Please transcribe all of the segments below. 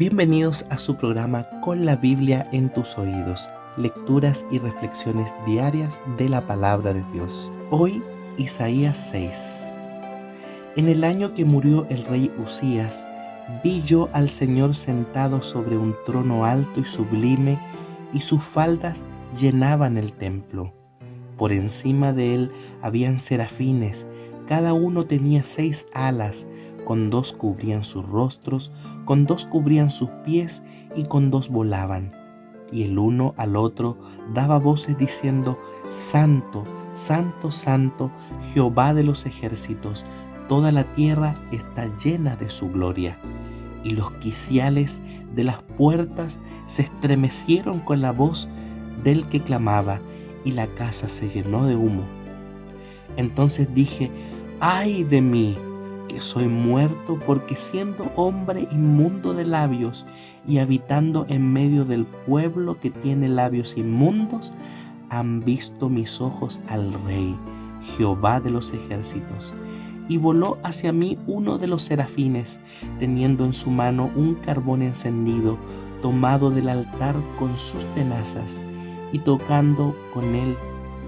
Bienvenidos a su programa Con la Biblia en tus oídos, lecturas y reflexiones diarias de la palabra de Dios. Hoy, Isaías 6. En el año que murió el rey Uzías, vi yo al Señor sentado sobre un trono alto y sublime, y sus faldas llenaban el templo. Por encima de él habían serafines, cada uno tenía 6 alas, con 2 cubrían sus rostros, con 2 cubrían sus pies y con 2 volaban. Y el uno al otro daba voces diciendo: Santo, Santo, Santo, Jehová de los ejércitos, toda la tierra está llena de su gloria. Y los quiciales de las puertas se estremecieron con la voz del que clamaba, y la casa se llenó de humo. Entonces dije: ¡ay de mí, que soy muerto, porque siendo hombre inmundo de labios y habitando en medio del pueblo que tiene labios inmundos, han visto mis ojos al Rey, Jehová de los ejércitos! Y voló hacia mí uno de los serafines, teniendo en su mano un carbón encendido, tomado del altar con sus tenazas, y tocando con él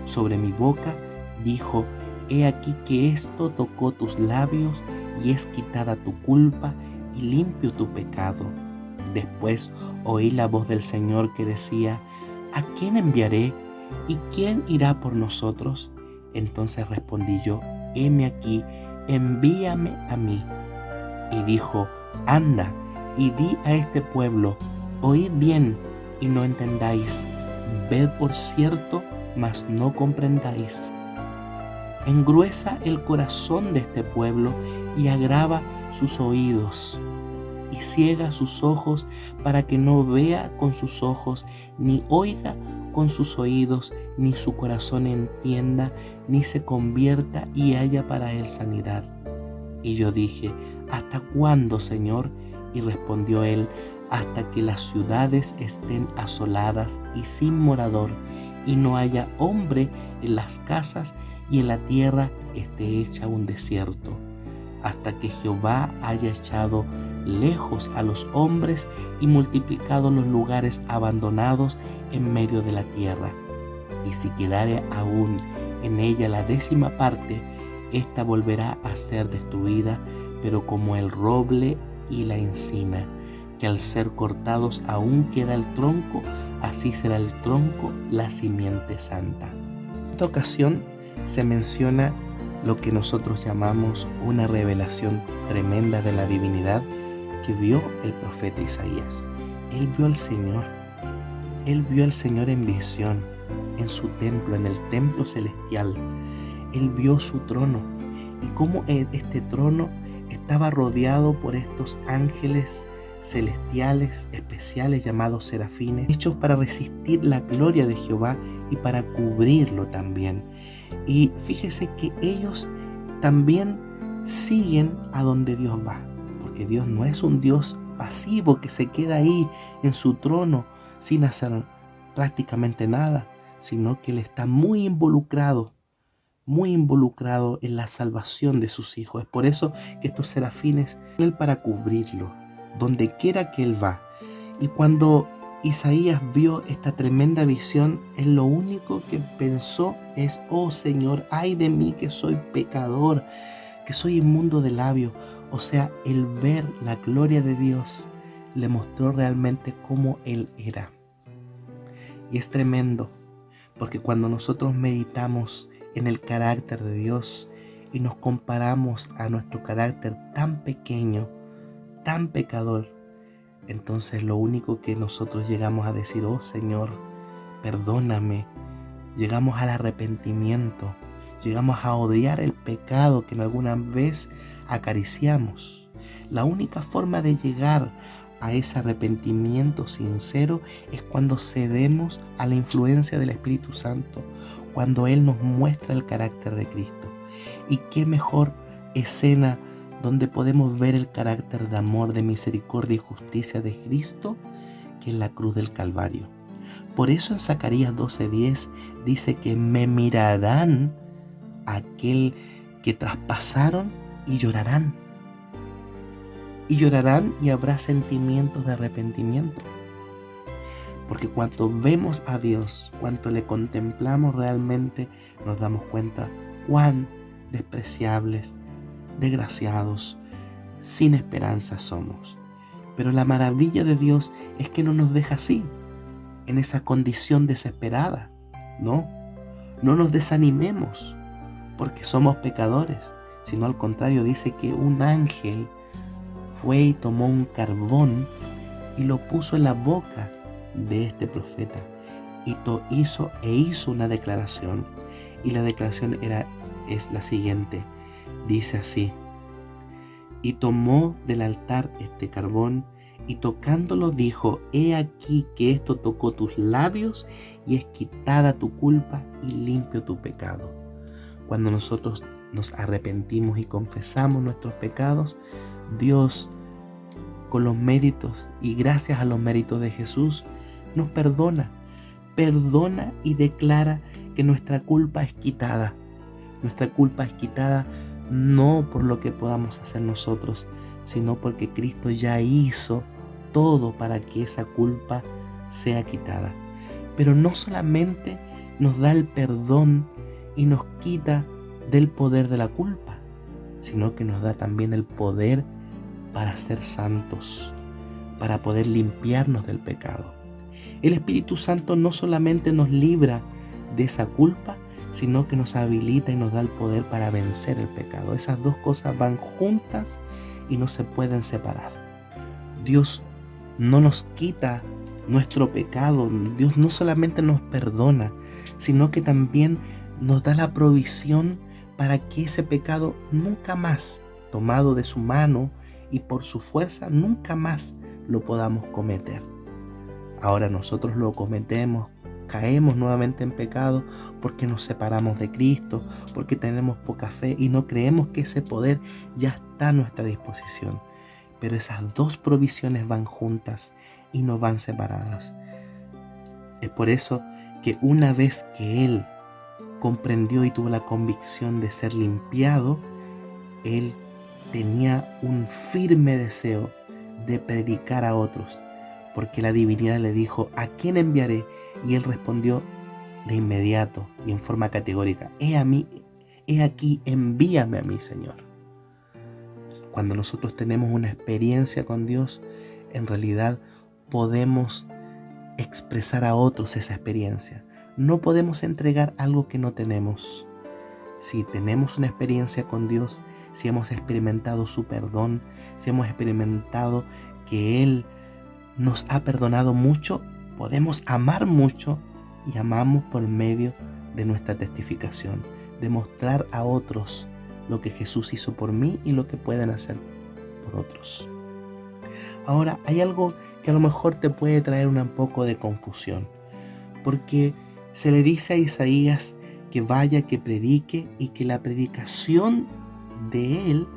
sobre mi boca, dijo: He aquí que esto tocó tus labios, y es quitada tu culpa y limpio tu pecado. Después oí la voz del Señor que decía: ¿a quién enviaré? ¿Y quién irá por nosotros? Entonces respondí yo: heme aquí, envíame a mí. Y dijo: anda y di a este pueblo: oíd bien y no entendáis, ved por cierto, mas no comprendáis. Engruesa el corazón de este pueblo y agrava sus oídos, y ciega sus ojos, para que no vea con sus ojos, ni oiga con sus oídos, ni su corazón entienda, ni se convierta y haya para él sanidad. Y yo dije: ¿hasta cuándo, Señor? Y respondió él: hasta que las ciudades estén asoladas y sin morador, y no haya hombre en las casas, y en la tierra esté hecha un desierto, hasta que Jehová haya echado lejos a los hombres y multiplicado los lugares abandonados en medio de la tierra. Y si quedare aún en ella la 10ª parte, ésta volverá a ser destruida, pero como el roble y la encina, que al ser cortados aún queda el tronco, así será el tronco la simiente santa. En esta ocasión se menciona lo que nosotros llamamos una revelación tremenda de la divinidad que vio el profeta Isaías. Él vio al Señor. Él vio al Señor en visión, en su templo, en el templo celestial. Él vio su trono y cómo este trono estaba rodeado por estos ángeles celestiales especiales llamados serafines, hechos para resistir la gloria de Jehová y para cubrirlo también. Y fíjese que ellos también siguen a donde Dios va, porque Dios no es un Dios pasivo que se queda ahí en su trono sin hacer prácticamente nada, sino que Él está muy involucrado en la salvación de sus hijos. Es por eso que estos serafines son Él para cubrirlo, donde quiera que Él va. Y cuando Isaías vio esta tremenda visión, él lo único que pensó es: oh Señor, ay de mí que soy pecador, que soy inmundo de labios. O sea, el ver la gloria de Dios le mostró realmente cómo Él era. Y es tremendo, porque cuando nosotros meditamos en el carácter de Dios y nos comparamos a nuestro carácter tan pequeño, tan pecador, entonces lo único que nosotros llegamos a decir: oh Señor, perdóname. Llegamos al arrepentimiento, llegamos a odiar el pecado que en alguna vez acariciamos. La única forma de llegar a ese arrepentimiento sincero es cuando cedemos a la influencia del Espíritu Santo, cuando Él nos muestra el carácter de Cristo. Y qué mejor escena donde podemos ver el carácter de amor, de misericordia y justicia de Cristo que en la cruz del Calvario. Por eso en Zacarías 12:10 dice que me mirarán aquel que traspasaron y llorarán. y llorarán y habrá sentimientos de arrepentimiento. Porque cuando vemos a Dios, cuando le contemplamos realmente, nos damos cuenta cuán despreciables, desgraciados, sin esperanza somos. Pero la maravilla de Dios es que no nos deja así, en esa condición desesperada. No nos desanimemos porque somos pecadores, sino al contrario, dice que un ángel fue y tomó un carbón y lo puso en la boca de este profeta y hizo una declaración, y la declaración es la siguiente. Dice así: y tomó del altar este carbón y tocándolo dijo: he aquí que esto tocó tus labios y es quitada tu culpa y limpio tu pecado. Cuando nosotros nos arrepentimos y confesamos nuestros pecados, Dios, con los méritos y gracias a los méritos de Jesús, nos perdona y declara que nuestra culpa es quitada. Nuestra culpa es quitada no por lo que podamos hacer nosotros, sino porque Cristo ya hizo todo para que esa culpa sea quitada. Pero no solamente nos da el perdón y nos quita del poder de la culpa, sino que nos da también el poder para ser santos, para poder limpiarnos del pecado. El Espíritu Santo no solamente nos libra de esa culpa, sino que nos habilita y nos da el poder para vencer el pecado. Esas dos cosas van juntas y no se pueden separar. Dios no nos quita nuestro pecado. Dios no solamente nos perdona, sino que también nos da la provisión para que ese pecado nunca más, tomado de su mano y por su fuerza, nunca más lo podamos cometer. Ahora nosotros lo cometemos, caemos nuevamente en pecado porque nos separamos de Cristo, porque tenemos poca fe y no creemos que ese poder ya está a nuestra disposición. Pero esas dos provisiones van juntas y no van separadas. Es por eso que una vez que Él comprendió y tuvo la convicción de ser limpiado, Él tenía un firme deseo de predicar a otros, porque la divinidad le dijo: ¿a quién enviaré? Y Él respondió de inmediato y en forma categórica: he aquí, envíame a mí, Señor. Cuando nosotros tenemos una experiencia con Dios, en realidad podemos expresar a otros esa experiencia. No podemos entregar algo que no tenemos. Si tenemos una experiencia con Dios, si hemos experimentado su perdón, si hemos experimentado que Él nos ha perdonado mucho, podemos amar mucho y amamos por medio de nuestra testificación, de mostrar a otros lo que Jesús hizo por mí y lo que pueden hacer por otros. Ahora, hay algo que a lo mejor te puede traer un poco de confusión, porque se le dice a Isaías que vaya, que predique y que la predicación de él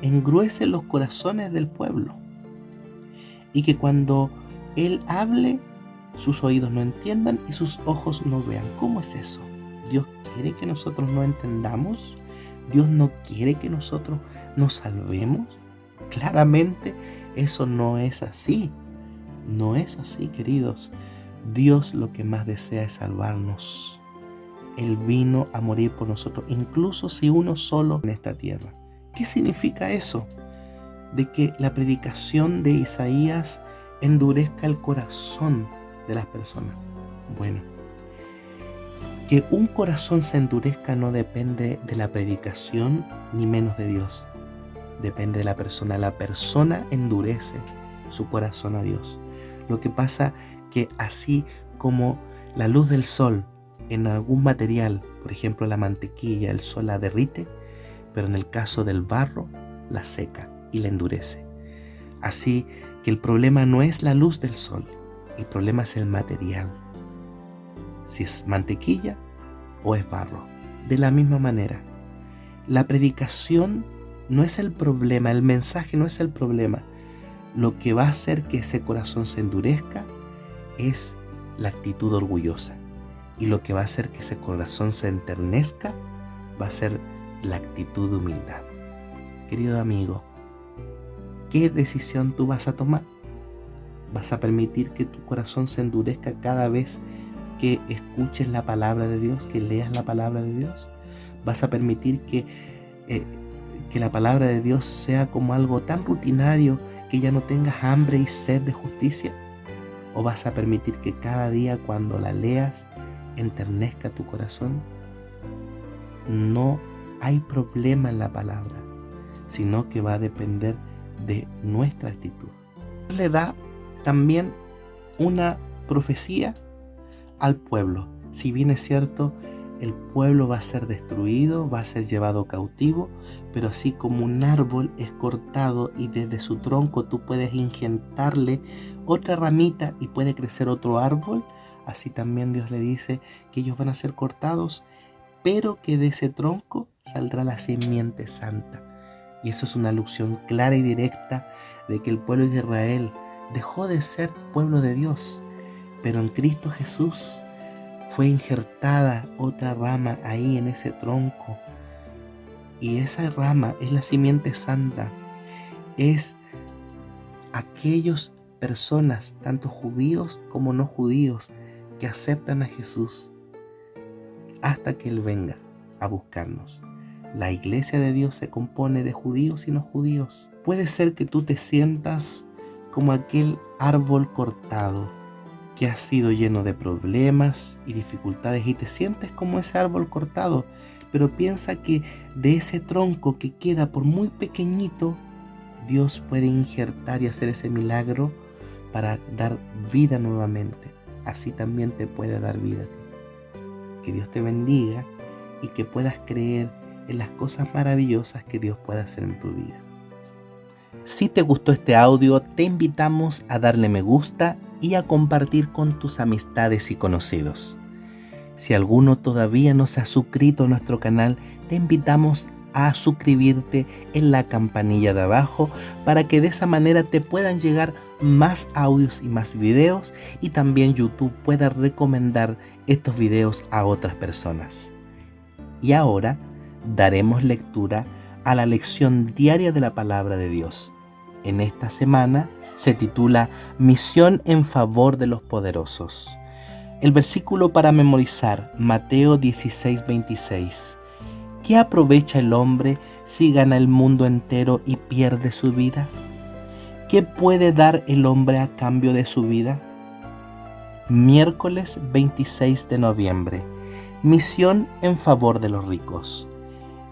engruese los corazones del pueblo, y que cuando él hable, sus oídos no entiendan y sus ojos no vean. ¿Cómo es eso? ¿Dios quiere que nosotros no entendamos? ¿Dios no quiere que nosotros nos salvemos? Claramente eso no es así. No es así, queridos. Dios lo que más desea es salvarnos. Él vino a morir por nosotros, incluso si uno solo en esta tierra. ¿Qué significa eso? De que la predicación de Isaías endurezca el corazón de las personas. Bueno, que un corazón se endurezca no depende de la predicación ni menos de Dios. Depende de la persona. La persona endurece su corazón a Dios. Lo que pasa que así como la luz del sol en algún material, por ejemplo la mantequilla, el sol la derrite, pero en el caso del barro la seca y la endurece. Así que el problema no es la luz del sol, el problema es el material. Si es mantequilla o es barro. De la misma manera, la predicación no es el problema, el mensaje no es el problema. Lo que va a hacer que ese corazón se endurezca es la actitud orgullosa. Y lo que va a hacer que ese corazón se enternezca va a ser la actitud de humildad. Querido amigo, ¿qué decisión tú vas a tomar? ¿Vas a permitir que tu corazón se endurezca cada vez que escuches la palabra de Dios, que leas la palabra de Dios? ¿Vas a permitir que la palabra de Dios sea como algo tan rutinario que ya no tengas hambre y sed de justicia? ¿O vas a permitir que cada día cuando la leas enternezca tu corazón? No hay problema en la palabra, sino que va a depender de nuestra actitud. Le da también una profecía al pueblo. Si bien es cierto, el pueblo va a ser destruido, va a ser llevado cautivo, pero así como un árbol es cortado y desde su tronco tú puedes injertarle otra ramita y puede crecer otro árbol, así también Dios le dice que ellos van a ser cortados, pero que de ese tronco saldrá la simiente santa. Y eso es una alusión clara y directa de que el pueblo de Israel dejó de ser pueblo de Dios, pero en Cristo Jesús fue injertada otra rama ahí en ese tronco. Y esa rama es la simiente santa. Es aquellas personas, tanto judíos como no judíos, que aceptan a Jesús hasta que Él venga a buscarnos. La iglesia de Dios se compone de judíos y no judíos. Puede ser que tú te sientas como aquel árbol cortado que ha sido lleno de problemas y dificultades y te sientes como ese árbol cortado, pero piensa que de ese tronco que queda por muy pequeñito, Dios puede injertar y hacer ese milagro para dar vida nuevamente. Así también te puede dar vida a ti. Que Dios te bendiga y que puedas creer en las cosas maravillosas que Dios puede hacer en tu vida. Si te gustó este audio, te invitamos a darle me gusta y a compartir con tus amistades y conocidos. Si alguno todavía no se ha suscrito a nuestro canal, te invitamos a suscribirte en la campanilla de abajo para que de esa manera te puedan llegar más audios y más videos y también YouTube pueda recomendar estos videos a otras personas. Y ahora daremos lectura a la lección diaria de la palabra de Dios. En esta semana se titula Misión en favor de los poderosos. El versículo para memorizar, Mateo 16:26. ¿Qué aprovecha el hombre si gana el mundo entero y pierde su vida? ¿Qué puede dar el hombre a cambio de su vida? Miércoles 26 de noviembre. Misión en favor de los ricos.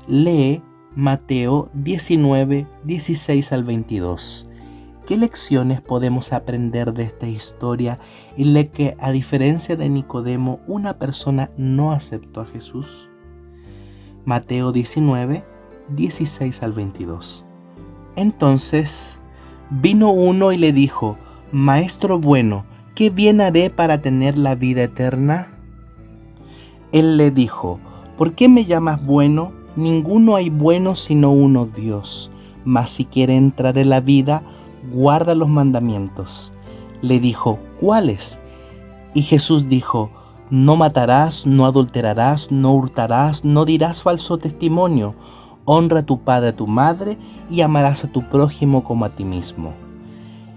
Lee Mateo 19, 16 al 22. ¿Qué lecciones podemos aprender de esta historia en la que, a diferencia de Nicodemo, una persona no aceptó a Jesús? Mateo 19, 16 al 22. Entonces vino uno y le dijo: Maestro bueno, ¿qué bien haré para tener la vida eterna? Él le dijo: ¿por qué me llamas bueno? Ninguno hay bueno sino uno, Dios. Mas si quiere entrar en la vida, guarda los mandamientos. Le dijo: ¿cuáles? Y Jesús dijo: no matarás, no adulterarás, no hurtarás, no dirás falso testimonio, honra a tu padre y a tu madre, y amarás a tu prójimo como a ti mismo.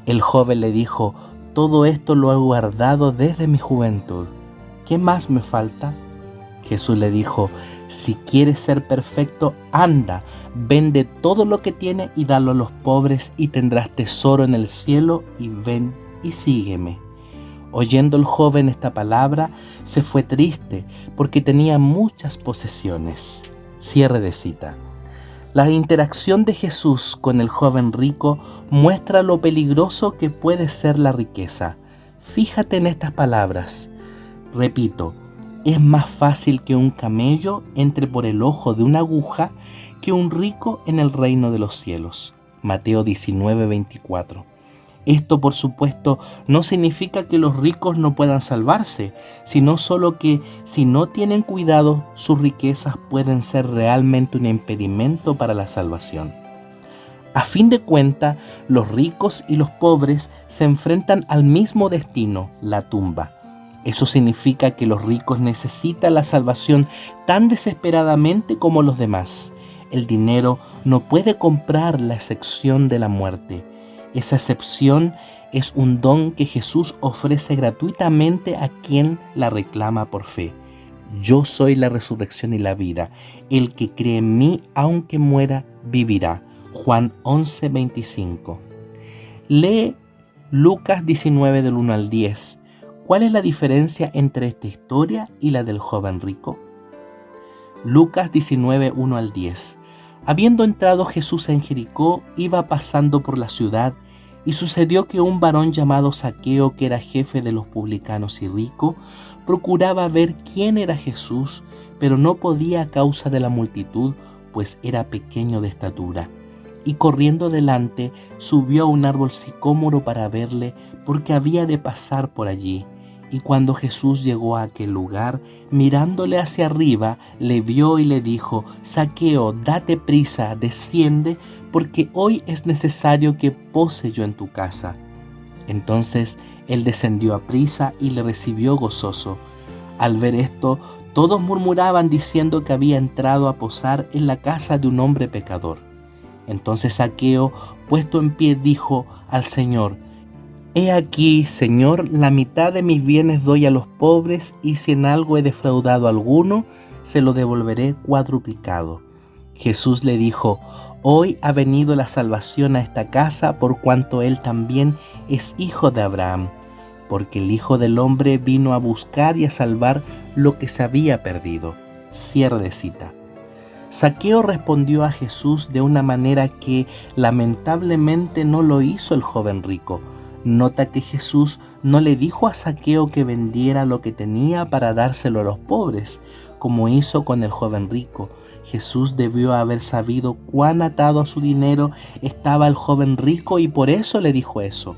El joven le dijo: todo esto lo he guardado desde mi juventud. ¿Qué más me falta? Jesús le dijo: si quieres ser perfecto, anda, vende todo lo que tienes y dalo a los pobres y tendrás tesoro en el cielo, y ven y sígueme. Oyendo el joven esta palabra, se fue triste porque tenía muchas posesiones. Cierre de cita. La interacción de Jesús con el joven rico muestra lo peligroso que puede ser la riqueza. Fíjate en estas palabras. Repito, es más fácil que un camello entre por el ojo de una aguja que un rico en el reino de los cielos. Mateo 19:24. Esto, por supuesto, no significa que los ricos no puedan salvarse, sino solo que si no tienen cuidado, sus riquezas pueden ser realmente un impedimento para la salvación. A fin de cuentas, los ricos y los pobres se enfrentan al mismo destino, la tumba. Eso significa que los ricos necesitan la salvación tan desesperadamente como los demás. El dinero no puede comprar la excepción de la muerte. Esa excepción es un don que Jesús ofrece gratuitamente a quien la reclama por fe. Yo soy la resurrección y la vida. El que cree en mí, aunque muera, vivirá. Juan 11:25. Lee Lucas 19 del 1 al 10. ¿Cuál es la diferencia entre esta historia y la del joven rico? Lucas 19, 1 al 10. Habiendo entrado Jesús en Jericó, iba pasando por la ciudad, y sucedió que un varón llamado Zaqueo, que era jefe de los publicanos y rico, procuraba ver quién era Jesús, pero no podía a causa de la multitud, pues era pequeño de estatura. Y corriendo delante, subió a un árbol sicómoro para verle, porque había de pasar por allí. Y cuando Jesús llegó a aquel lugar, mirándole hacia arriba, le vio y le dijo: Zaqueo, date prisa, desciende, porque hoy es necesario que pose yo en tu casa. Entonces él descendió a prisa y le recibió gozoso. Al ver esto, todos murmuraban diciendo que había entrado a posar en la casa de un hombre pecador. Entonces Zaqueo, puesto en pie, dijo al Señor: He aquí, Señor, la mitad de mis bienes doy a los pobres, y si en algo he defraudado a alguno, se lo devolveré cuadruplicado. Jesús le dijo: Hoy ha venido la salvación a esta casa, por cuanto él también es hijo de Abraham, porque el Hijo del Hombre vino a buscar y a salvar lo que se había perdido. Cierre de cita. Zaqueo respondió a Jesús de una manera que lamentablemente no lo hizo el joven rico. Nota que Jesús no le dijo a Zaqueo que vendiera lo que tenía para dárselo a los pobres, como hizo con el joven rico. Jesús debió haber sabido cuán atado a su dinero estaba el joven rico y por eso le dijo eso.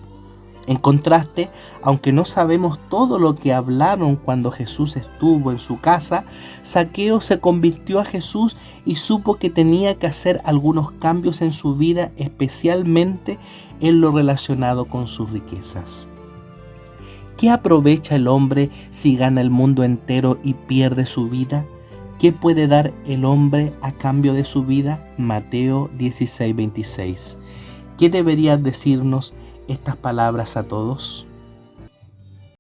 En contraste, aunque no sabemos todo lo que hablaron cuando Jesús estuvo en su casa, Zaqueo se convirtió a Jesús y supo que tenía que hacer algunos cambios en su vida, especialmente en lo relacionado con sus riquezas. ¿Qué aprovecha el hombre si gana el mundo entero y pierde su vida? ¿Qué puede dar el hombre a cambio de su vida? Mateo 16:26. ¿Qué debería decirnos estas palabras a todos?